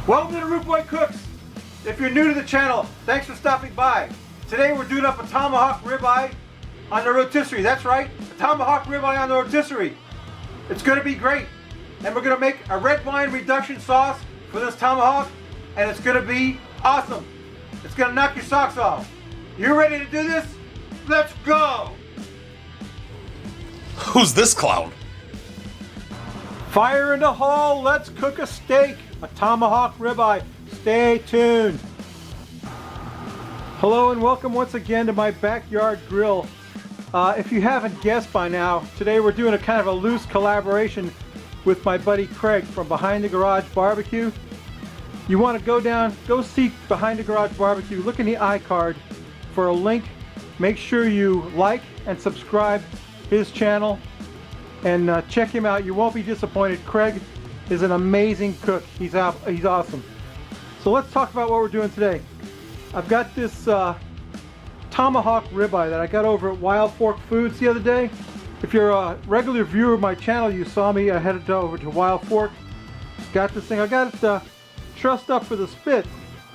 Welcome to the Rootboy Cooks. If you're new to the channel, thanks for stopping by. Today we're doing up a tomahawk ribeye on the rotisserie. That's right, a tomahawk ribeye on the rotisserie. It's going to be great. And we're going to make a red wine reduction sauce for this tomahawk, and it's going to be awesome. It's going to knock your socks off. You ready to do this? Let's go! Who's this clown? Fire in the hole, let's cook a steak. A tomahawk ribeye. Stay tuned. Hello and welcome once again to my backyard grill. If you haven't guessed by now, today we're doing a kind of a loose collaboration with my buddy Craig from Behind the Garage Barbecue. You want to go see Behind the Garage Barbecue, look in the iCard for a link. Make sure you like and subscribe his channel and check him out. You won't be disappointed. Craig is an amazing cook. He's awesome. So let's talk about what we're doing today. I've got this tomahawk ribeye that I got over at Wild Fork Foods the other day. If you're a regular viewer of my channel, you saw me. I headed over to Wild Fork. Got this thing. I got it trussed up for the spit.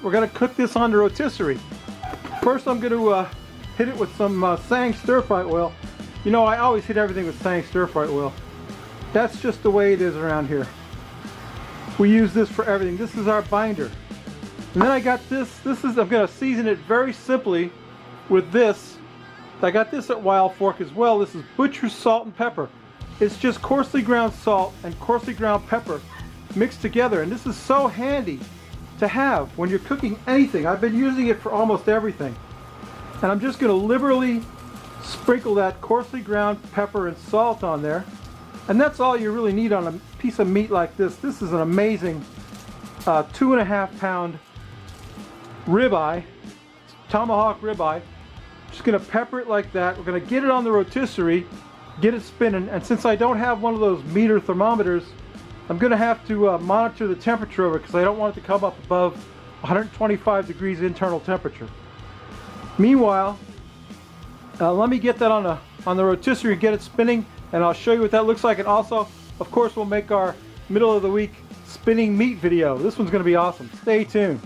We're gonna cook this on the rotisserie. First, I'm gonna hit it with some Sang stir-fry oil. You know, I always hit everything with Sang stir-fry oil. That's just the way it is around here. We use this for everything. This is our binder. And then I got this. I'm gonna season it very simply with this. I got this at Wild Fork as well. This is butcher's salt and pepper. It's just coarsely ground salt and coarsely ground pepper mixed together. And this is so handy to have when you're cooking anything. I've been using it for almost everything. And I'm just gonna liberally sprinkle that coarsely ground pepper and salt on there. And that's all you really need on a piece of meat like this. This is an amazing 2.5 pound ribeye, tomahawk ribeye. Just gonna pepper it like that. We're gonna get it on the rotisserie, get it spinning. And since I don't have one of those meter thermometers, I'm gonna have to monitor the temperature of it because I don't want it to come up above 125 degrees internal temperature. Meanwhile, let me get that on the rotisserie and get it spinning, and I'll show you what that looks like. And also, of course, we'll make our middle of the week spinning meat video. This one's going to be awesome. Stay tuned.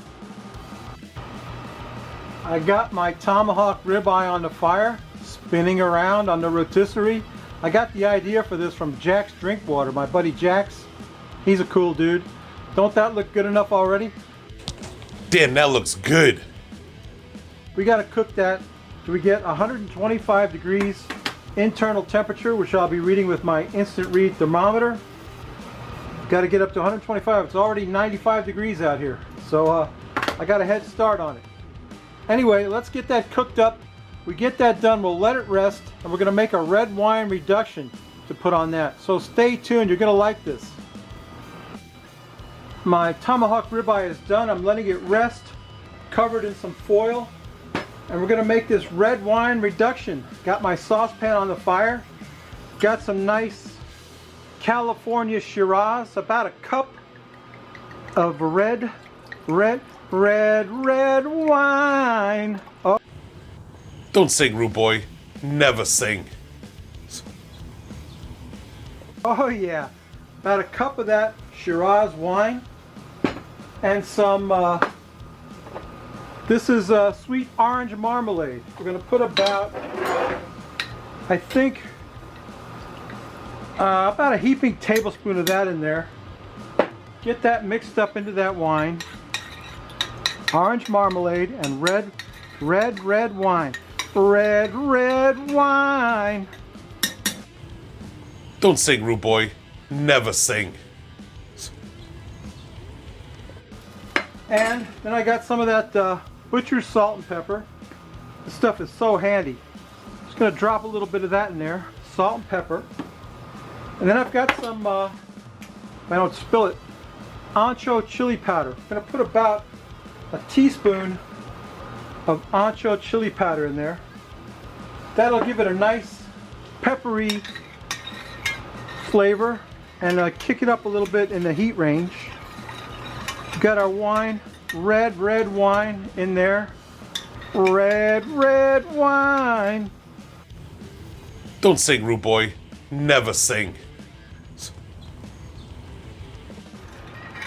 I got my tomahawk ribeye on the fire, spinning around on the rotisserie. I got the idea for this from Jack's Drinkwater, my buddy Jack's. He's a cool dude. Don't that look good enough already? Damn, that looks good. We got to cook that. Do we get 125 degrees internal temperature, which I'll be reading with my instant read thermometer. Got to get up to 125. It's already 95 degrees out here, so I got a head start on it. Anyway, let's get that cooked up. We get that done, we'll let it rest, and we're going to make a red wine reduction to put on that. So stay tuned, you're going to like this. My tomahawk ribeye is done. I'm letting it rest, covered in some foil. And we're going to make this red wine reduction. Got my saucepan on the fire. Got some nice California Shiraz. About a cup of red wine. Oh. Don't sing, Rootboy. Never sing. Oh yeah. About a cup of that Shiraz wine. And some... this is sweet orange marmalade. We're going to put about, I think, about a heaping tablespoon of that in there. Get that mixed up into that wine. Orange marmalade and red wine. Red wine. Don't sing, Rootboy. Never sing. And then I got some of that butcher's salt and pepper. This stuff is so handy. Just going to drop a little bit of that in there. Salt and pepper. And then I've got some, if I don't spill it, ancho chili powder. I'm going to put about a teaspoon of ancho chili powder in there. That'll give it a nice peppery flavor and kick it up a little bit in the heat range. We've got our wine, red wine in there. Red wine. Don't sing, Rootboy. Never sing.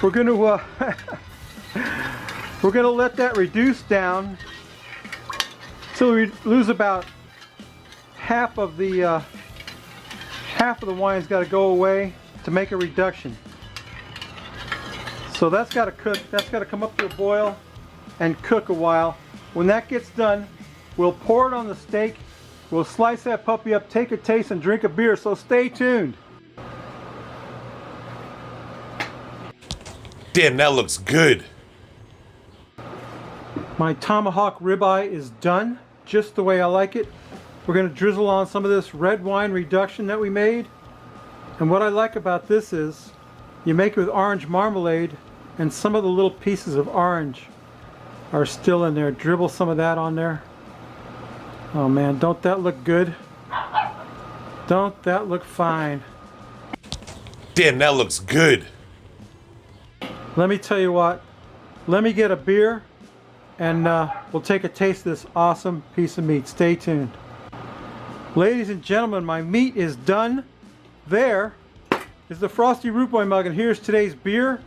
We're going to We're gonna let that reduce down till we lose about half of the wine's got to go away to make a reduction. So that's got to cook. That's got to come up to a boil and cook a while. When that gets done, we'll pour it on the steak. We'll slice that puppy up, take a taste, and drink a beer. So stay tuned. Damn, that looks good. My tomahawk ribeye is done, just the way I like it. We're going to drizzle on some of this red wine reduction that we made. And what I like about this is you make it with orange marmalade, and some of the little pieces of orange are still in there. Dribble some of that on there. Oh man, don't that look good? Don't that look fine? Damn, that looks good. Let me tell you what, let me get a beer and we'll take a taste of this awesome piece of meat. Stay tuned. Ladies and gentlemen, my meat is done. There is the Frosty Rootboy mug, and here's today's beer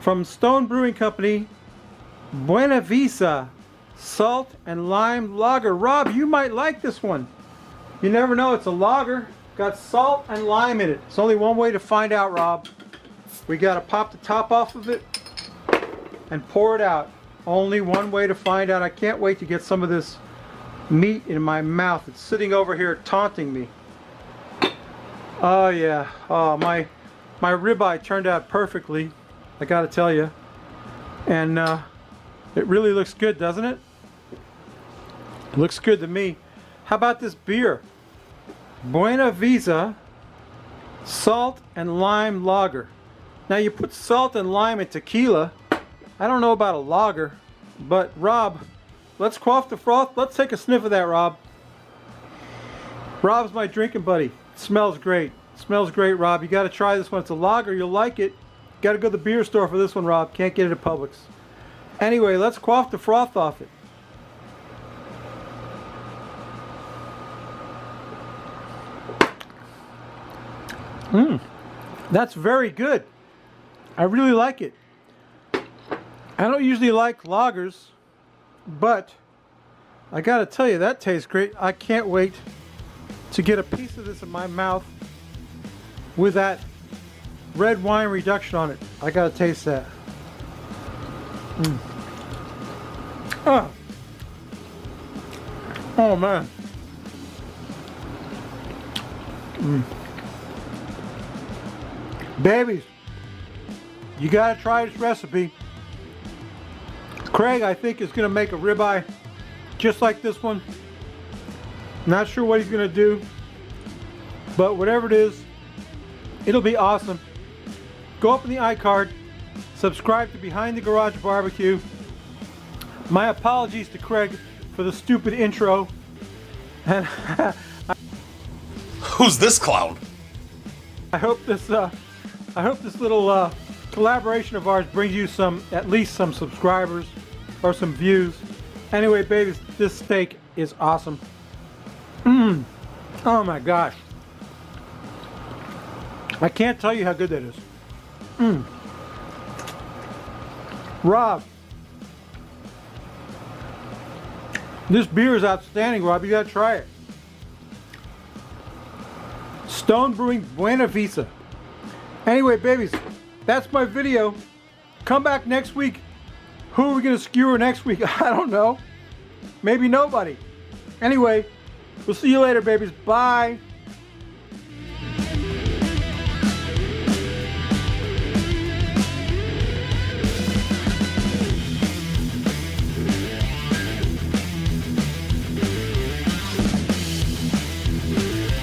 from Stone Brewing Company, Buena Vista Salt and Lime Lager. Rob, you might like this one. You never know, it's a lager. Got salt and lime in it. It's only one way to find out, Rob. We gotta pop the top off of it and pour it out. Only one way to find out. I can't wait to get some of this meat in my mouth. It's sitting over here taunting me. Oh yeah. Oh, my ribeye turned out perfectly, I gotta tell you. And it really looks good, doesn't it? It looks good to me. How about this beer? Buena Vista Salt and Lime Lager. Now you put salt and lime in tequila. I don't know about a lager, but Rob, let's quaff the froth. Let's take a sniff of that, Rob. Rob's my drinking buddy. It smells great. It smells great, Rob. You got to try this one. It's a lager. You'll like it. Got to go to the beer store for this one, Rob. Can't get it at Publix. Anyway, let's quaff the froth off it. That's very good. I really like it. I don't usually like lagers, but I gotta tell you, that tastes great. I can't wait to get a piece of this in my mouth with that red wine reduction on it. I gotta taste that. Oh man. Babies, you gotta try this recipe. Craig, I think, is gonna make a ribeye just like this one. Not sure what he's gonna do, but whatever it is, it'll be awesome. Go up in the iCard, subscribe to Behind the Garage Barbecue. My apologies to Craig for the stupid intro. And Who's this clown? I hope this little collaboration of ours brings you at least some subscribers or some views. Anyway, babies, this steak is awesome. Oh my gosh. I can't tell you how good that is. Rob, this beer is outstanding, Rob. You gotta try it. Stone Brewing Buena Vista. Anyway, babies, that's my video. Come back next week. Who are we gonna skewer next week? I don't know. Maybe nobody. Anyway, we'll see you later, babies. Bye.